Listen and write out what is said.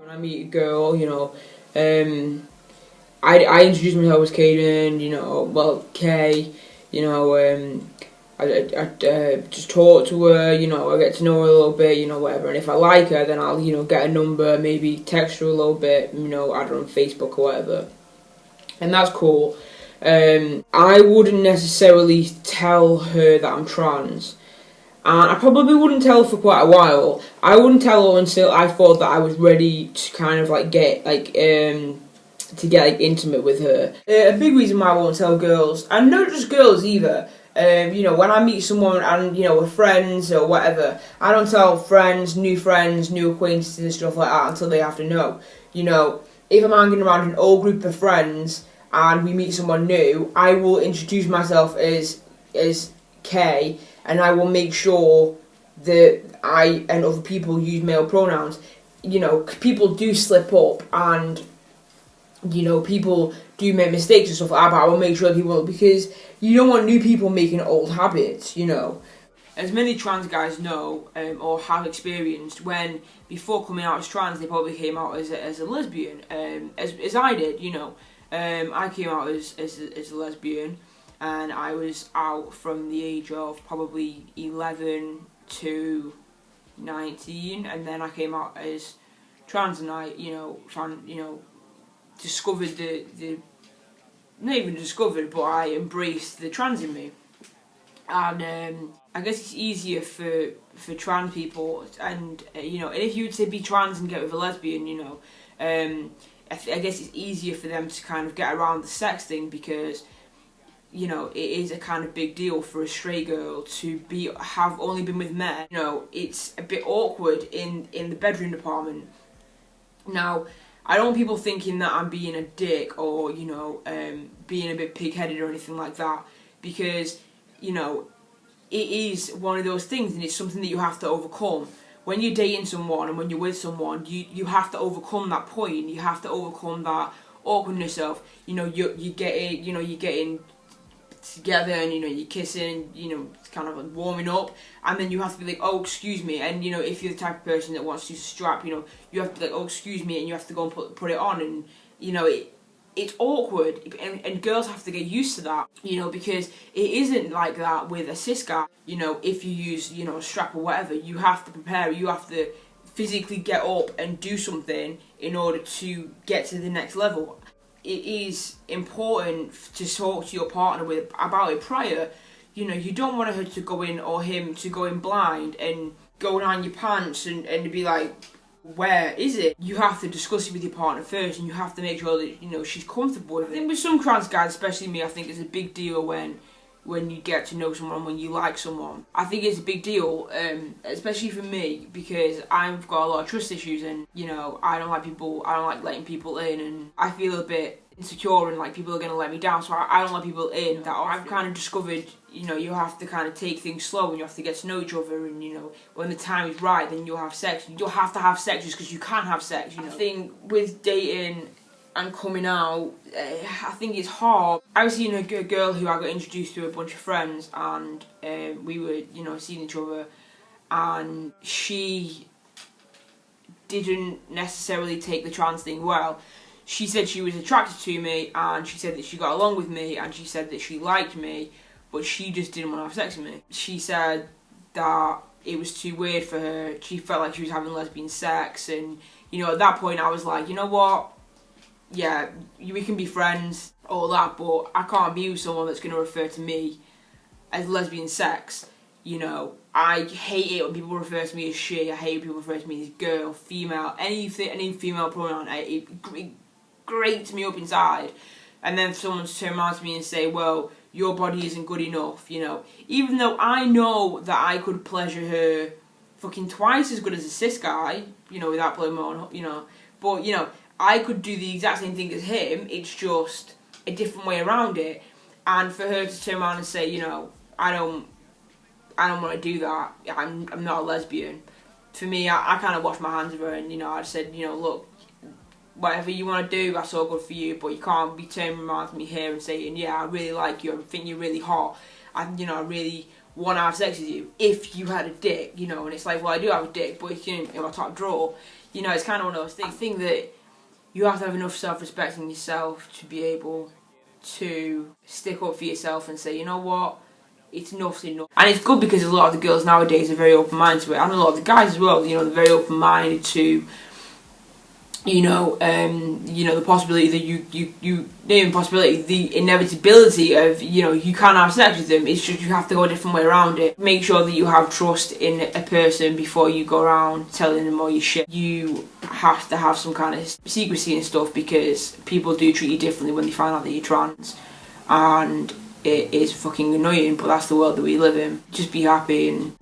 When I meet a girl, I introduce myself as Kayden, Kay, I just talk to her, I get to know her a little bit, whatever. And if I like her, then I'll, get a number, maybe text her a little bit, add her on Facebook or whatever. And that's cool. I wouldn't necessarily tell her that I'm trans. And I probably wouldn't tell her for quite a while. I wouldn't tell her until I thought that I was ready to kind of get intimate with her. A big reason why I won't tell girls, and not just girls either. When I meet someone and we're friends or whatever, I don't tell friends, new acquaintances and stuff like that until they have to know. If I'm hanging around an old group of friends and we meet someone new, I will introduce myself as Kay, and I will make sure that I and other people use male pronouns. People do slip up and people do make mistakes and stuff like that, but I will make sure people, because you don't want new people making old habits, As many trans guys know, or have experienced, when before coming out as trans, they probably came out as a lesbian, as I did, I came out as a lesbian, and I was out from the age of probably 11 to 19, and then I came out as trans, and I, discovered not even discovered, but I embraced the trans in me. And I guess it's easier for trans people, and if you would say be trans and get with a lesbian, I guess it's easier for them to kind of get around the sex thing, because it is a kind of big deal for a straight girl to have only been with men. It's a bit awkward in the bedroom department. Now, I don't want people thinking that I'm being a dick or being a bit pig-headed or anything like that, because it is one of those things, and it's something that you have to overcome. When you're dating someone and when you're with someone, you have to overcome that point. You have to overcome that awkwardness of you're getting together, and you're kissing, kind of like warming up, and then you have to be like, oh, excuse me, and if you're the type of person that wants to use a strap, you have to be like, oh, excuse me, and you have to go and put it on, and it's awkward, and girls have to get used to that, because it isn't like that with a cis guy. If you use a strap or whatever, you have to prepare, you have to physically get up and do something in order to get to the next level. It is important to talk to your partner about it prior. You don't want her to go in, or him to go in blind and go down your pants and be like, where is it? You have to discuss it with your partner first, and you have to make sure that she's comfortable with it. I think with some trans guys, especially me, I think it's a big deal when you get to know someone, when you like someone. I think it's a big deal, especially for me, because I've got a lot of trust issues, and I don't like letting people in, and I feel a bit insecure and like people are going to let me down, so I don't let people in that often. I've kind of discovered, you have to kind of take things slow, and you have to get to know each other, and when the time is right, then you'll have sex. You don't have to have sex just because you can have sex, I think with dating and coming out, I think it's hard. I was seeing a girl who I got introduced to a bunch of friends, and we were, seeing each other, and she didn't necessarily take the trans thing well. She said she was attracted to me, and she said that she got along with me, and she said that she liked me, but she just didn't want to have sex with me. She said that it was too weird for her. She felt like she was having lesbian sex, and at that point I was like, you know what? Yeah, we can be friends, all that, but I can't be with someone that's going to refer to me as lesbian sex. I hate it when people refer to me as she. I hate when people refer to me as girl, female, any female pronoun. It grates me up inside. And then for someone to turn around to me and say, well, your body isn't good enough, even though I know that I could pleasure her fucking twice as good as a cis guy, without blowing my own, but, I could do the exact same thing as him, it's just a different way around it. And for her to turn around and say, I don't want to do that, I'm not a lesbian. For me, I kind of washed my hands of her, and, I just said, look, whatever you want to do, that's all good for you, but you can't be turning around to me here and saying, yeah, I really like you, I think you're really hot, I really want to have sex with you, if you had a dick, and it's like, well, I do have a dick, but it's in my top drawer. You know, it's kind of one of those things. I think that you have to have enough self-respect in yourself to be able to stick up for yourself and say, you know what, it's enough's enough. And it's good because a lot of the girls nowadays are very open-minded to it, and a lot of the guys as well, you know, they're very open-minded to, you know, the possibility that the inevitability of, you know, you can have sex with them. It's just you have to go a different way around it. Make sure that you have trust in a person before you go around telling them all your shit. You have to have some kind of secrecy and stuff, because people do treat you differently when they find out that you're trans, and it is fucking annoying, but that's the world that we live in. Just be happy and